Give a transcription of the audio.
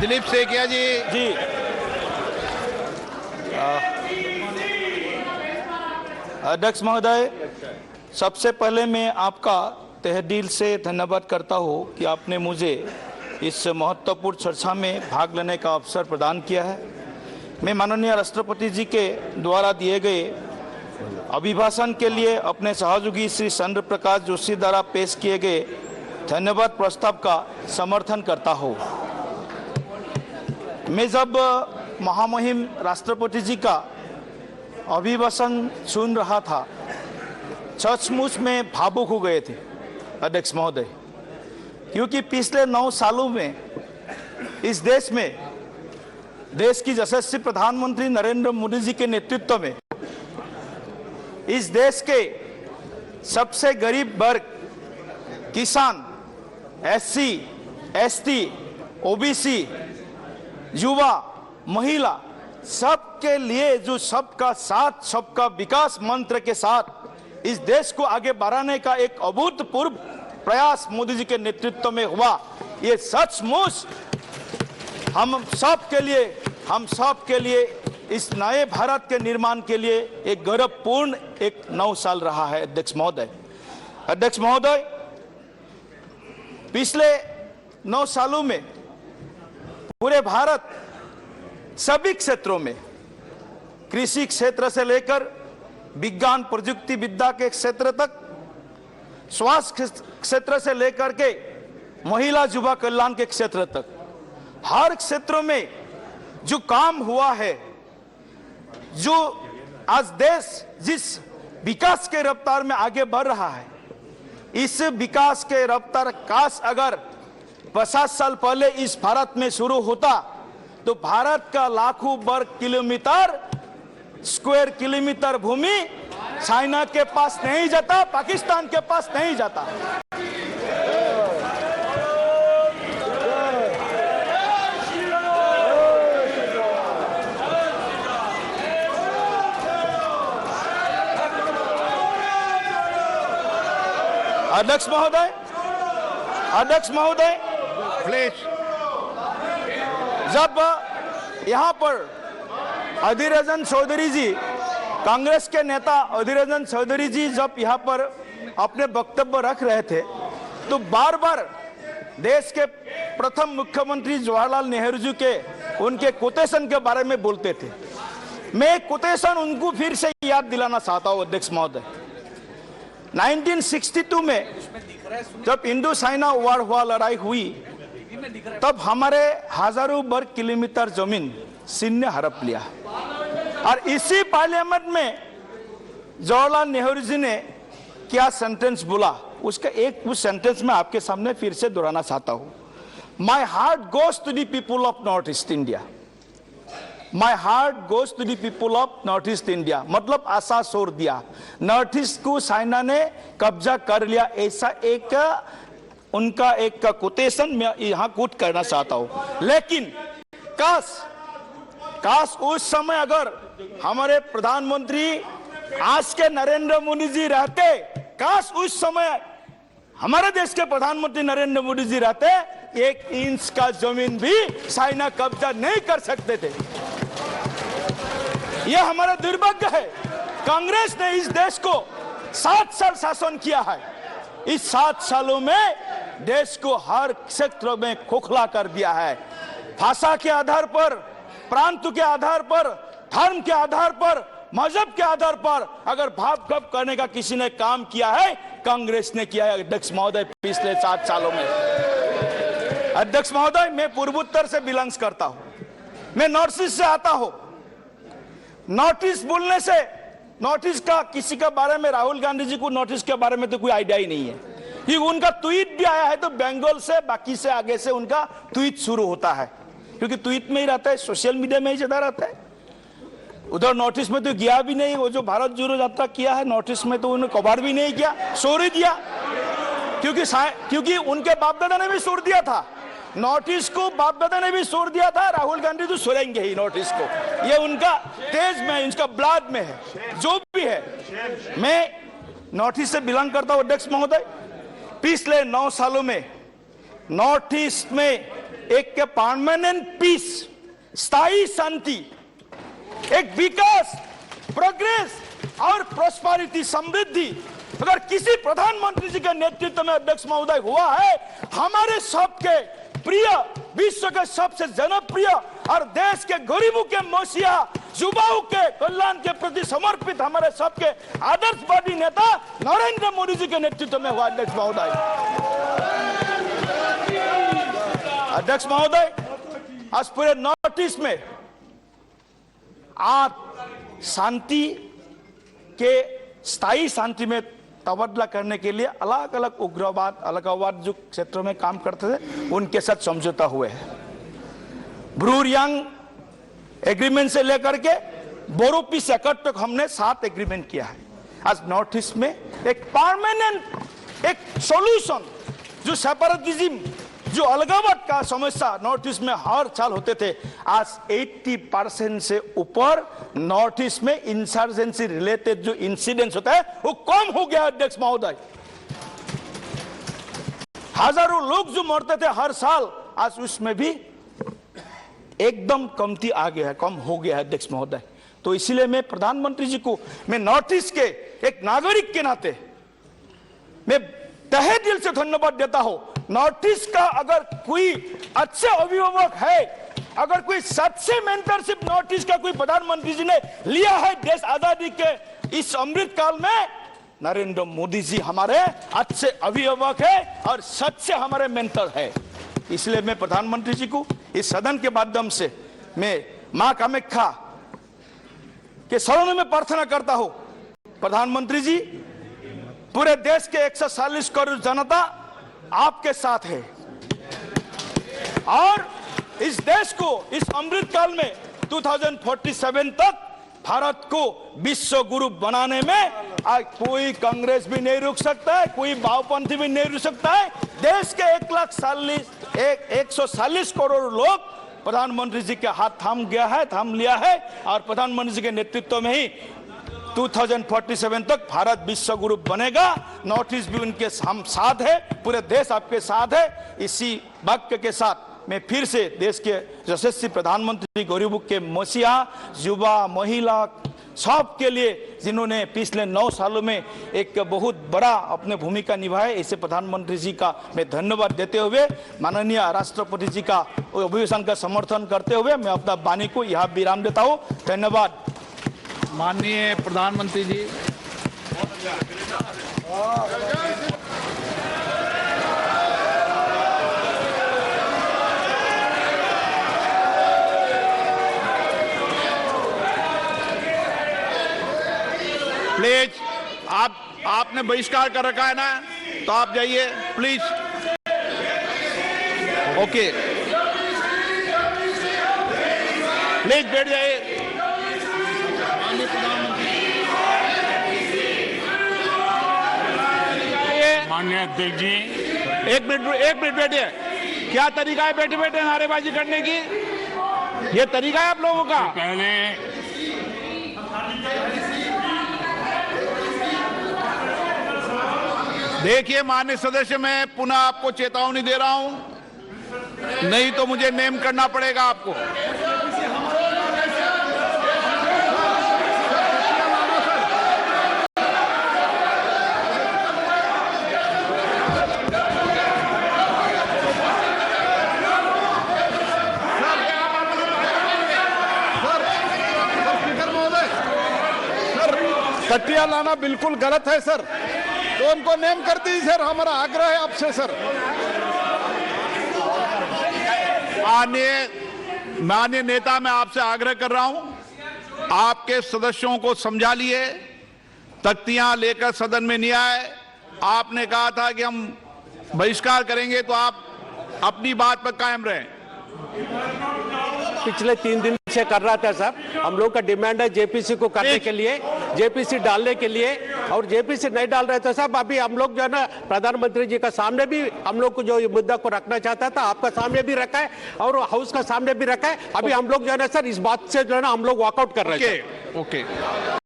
दिलीप सेकिया जी। जी अध्यक्ष महोदय, सबसे पहले मैं आपका तहे दिल से धन्यवाद करता हूँ कि आपने मुझे इस महत्वपूर्ण चर्चा में भाग लेने का अवसर प्रदान किया है। मैं माननीय राष्ट्रपति जी के द्वारा दिए गए अभिभाषण के लिए अपने सहयोगी श्री चंद्र प्रकाश जोशी द्वारा पेश किए गए धन्यवाद प्रस्ताव का समर्थन करता हूँ। मैं जब महामहिम राष्ट्रपति जी का अभिभाषण सुन रहा था, सचमुच में भावुक हो गए थे अध्यक्ष महोदय, क्योंकि पिछले 9 सालों में इस देश में देश की यशस्वी प्रधानमंत्री नरेंद्र मोदी जी के नेतृत्व में इस देश के सबसे गरीब वर्ग, किसान, एससी, एसटी, ओबीसी, युवा, महिला, सबके लिए जो सबका साथ सबका विकास मंत्र के साथ इस देश को आगे बढ़ाने का एक अभूतपूर्व प्रयास मोदी जी के नेतृत्व में हुआ। ये सचमुच हम सब के लिए इस नए भारत के निर्माण के लिए एक गौरवपूर्ण एक 9 साल रहा है अध्यक्ष महोदय। अध्यक्ष महोदय, पिछले 9 सालों में पूरे भारत सभी क्षेत्रों में, कृषि क्षेत्र से लेकर विज्ञान प्रजुक्ति विद्या के क्षेत्र तक, स्वास्थ्य क्षेत्र से लेकर के महिला युवा कल्याण के क्षेत्र तक, हर क्षेत्रों में जो काम हुआ है, जो आज देश जिस विकास के रफ्तार में आगे बढ़ रहा है, इस विकास के रफ्तार काश अगर 50 साल पहले इस भारत में शुरू होता तो भारत का लाखों वर्ग किलोमीटर, स्क्वायर किलोमीटर भूमि चाइना के पास नहीं जाता, पाकिस्तान के पास नहीं जाता। अध्यक्ष महोदय प्लीज। जब यहाँ पर अधीर रंजन चौधरी जी, कांग्रेस के नेता अधीर रंजन चौधरी जी जब यहाँ पर अपने वक्तव्य रख रहे थे तो बार बार देश के प्रथम मुख्यमंत्री जवाहरलाल नेहरू जी के उनके कोटेशन के बारे में बोलते थे। मैं कोटेशन उनको फिर से याद दिलाना चाहता हूँ अध्यक्ष महोदय। 1962 में जब इंडो चाइना वॉर हुआ, लड़ाई हुई, तब हमारे हजारों वर्ग किलोमीटर जमीन चीन ने हड़प लिया और इसी पार्लियामेंट में जवाहरलाल नेहरू जी ने क्या सेंटेंस बोला, उसका एक सेंटेंस मैं आपके सामने फिर से दोहराना चाहता हूं। My heart goes to the people of North East India. My heart goes to the people of North East India, मतलब आशा छोड़ दिया, नॉर्थ ईस्ट को चाइना ने कब्जा कर लिया, ऐसा एक उनका एक कोटेशन मैं यहां कोट करना चाहता हूं। लेकिन काश उस समय अगर हमारे प्रधानमंत्री आज के नरेंद्र मोदी जी रहते, काश उस समय हमारे देश के प्रधानमंत्री नरेंद्र मोदी जी रहते, 1 इंच का जमीन भी चाइना कब्जा नहीं कर सकते थे। यह हमारा दुर्भाग्य है। कांग्रेस ने इस देश को 7 साल शासन किया है। इस 7 सालों में देश को हर क्षेत्र में खोखला कर दिया है। भाषा के आधार पर, प्रांत के आधार पर, धर्म के आधार पर, मजहब के आधार पर अगर भाव कब करने का किसी ने काम किया है, कांग्रेस ने किया है अध्यक्ष महोदय पिछले 7 सालों में। अध्यक्ष महोदय, मैं पूर्वोत्तर से बिलोंग्स करता हूं, मैं नॉर्थ ईस्ट से आता हूं। नॉर्थ ईस्ट बोलने से नॉर्थ ईस्ट का किसी के बारे में, राहुल गांधी जी को नॉर्थ ईस्ट के बारे में तो कोई आइडिया ही नहीं है, क्योंकि उनका ट्वीट भी आया है तो बंगाल से, बाकी से आगे से उनका ट्वीट शुरू होता है, क्योंकि ट्वीट में ही रहता है, सोशल मीडिया में ही ज्यादा रहता है। उधर नॉर्थ ईस्ट में तो गया भी नहीं, वो जो भारत जोड़ो यात्रा किया है नॉर्थ ईस्ट में तो उन्होंने कवर भी नहीं किया, छोड़ ही दिया, क्योंकि उनके बाप दादा ने भी छोड़ दिया था नॉर्थ ईस्ट को, बाप दादा ने भी छोड़ दिया था। राहुल गांधी तो छोड़ेंगे ही नॉर्थ ईस्ट को, ये उनका तेज में, उनका ब्लड में है, जो भी है। मैं नॉर्थ ईस्ट से बिलोंग करता हूं अध्यक्ष महोदय। पिछले 9 सालों में नॉर्थ ईस्ट में एक परमानेंट पीस, स्थायी शांति, एक विकास, प्रोग्रेस और प्रोस्पेरिटी, समृद्धि अगर किसी प्रधानमंत्री जी के नेतृत्व में अध्यक्ष महोदय हुआ है, हमारे सबके प्रिय, विश्व के सबसे जनप्रिय और देश के गरीबों के मसीहा, युवाओं के कल्याण के प्रति समर्पित हमारे सबके आदर्शवादी नेता नरेंद्र मोदी जी के नेतृत्व में हुआ अध्यक्ष महोदय। अध्यक्ष महोदय, आज पूरे नॉर्थ ईस्ट में आप शांति के स्थायी शांति में तबादला करने के लिए अलग अलग उग्रवाद, अलगाववाद जो क्षेत्रों में काम करते थे उनके साथ समझौता हुए हैं। ब्रूरियांग एग्रीमेंट से लेकर के बोरो पीस एकॉर्ड तक हमने 7 एग्रीमेंट किया है। आज नॉर्थ ईस्ट में एक परमानेंट एक सॉल्यूशन, जो सेपरेटिज्म, जो अलगाववाद का समस्या नॉर्थ ईस्ट में हर साल होते थे, आज 80% से ऊपर नॉर्थ ईस्ट में इंसर्जेंसी रिलेटेड जो इंसिडेंट्स होता है वो कम हो गया अध्यक्ष महोदय। हजारों लोग जो मरते थे हर साल, आज उसमें भी एकदम कमती आ गया है, कम हो गया है अध्यक्ष महोदय। तो इसीलिए मैं प्रधानमंत्री जी को, मैं नॉर्थ ईस्ट के एक नागरिक के नाते मैं तहे दिल से धन्यवाद देता हूं। नॉर्थ ईस्ट का अगर कोई अच्छे अभिभावक है, अगर कोई सच्चे मेंटरशिप नॉर्थ ईस्ट का कोई प्रधानमंत्री जी ने लिया है देश आजादी के इस अमृत काल में, नरेंद्र मोदी जी हमारे अच्छे अभिभावक है और सच्चे हमारे मेंटर है। इसलिए मैं प्रधानमंत्री जी को इस सदन के माध्यम से मैं मां कामाख्या के शरण में प्रार्थना करता हूं, प्रधानमंत्री जी, पूरे देश के 140 करोड़ जनता आपके साथ है और इस देश को इस अमृत काल में 2047 तक भारत को विश्व गुरु बनाने में आज कोई कांग्रेस भी नहीं रुक सकता है, कोई वामपंथी भी नहीं रुक सकता है। देश के 140 करोड़ लोग प्रधानमंत्री जी के हाथ थाम लिया है और प्रधानमंत्री जी के नेतृत्व में ही 2047 तक भारत विश्व गुरु बनेगा। नॉर्थ ईस्ट भी उनके हम साथ है, पूरे देश आपके साथ है। इसी वाक्य के साथ मैं फिर से देश के यशस्वी प्रधानमंत्री, गरीबों के मसीहा, युवा, महिला सब के लिए जिन्होंने पिछले 9 सालों में एक बहुत बड़ा अपने भूमिका निभाए, ऐसे प्रधानमंत्री जी का मैं धन्यवाद देते हुए माननीय राष्ट्रपति जी का अभिभाषण का समर्थन करते हुए मैं अपना वाणी को यहाँ विराम देता हूँ। धन्यवाद। माननीय प्रधानमंत्री जी, प्लीज आपने बहिष्कार कर रखा है ना, तो आप जाइए प्लीज। ओके, प्लीज बैठ जाइए। माननीय अध्यक्ष जी, एक मिनट बैठिए। क्या तरीका है बैठे बैठे नारेबाजी करने की? ये तरीका है आप लोगों का? पहले देखिए माननीय सदस्य, मैं पुनः आपको चेतावनी दे रहा हूं, नहीं तो मुझे नेम करना पड़ेगा आपको। कट्टिया लाना बिल्कुल गलत है सर, तो उनको नेम कर दीजिए सर, हमारा आग्रह है आपसे सर। माननीय नेता, मैं आपसे आग्रह कर रहा हूं, आपके सदस्यों को समझा लिए, तख्तियां लेकर सदन में नहीं आए। आपने कहा था कि हम बहिष्कार करेंगे, तो आप अपनी बात पर कायम रहें। पिछले 3 दिन से कर रहा था सर, हम लोग का डिमांड है जेपीसी को करने के लिए, जेपीसी डालने के लिए, और जेपीसी नहीं डाल रहे थे साहब। अभी हम लोग जो है ना प्रधानमंत्री जी का सामने भी हम लोग को जो मुद्दा को रखना चाहता था, आपका सामने भी रखा है और हाउस का सामने भी रखा है। अभी हम लोग जो है ना सर इस बात से जो है ना हम लोग वॉकआउट कर रहे हैं। ओके।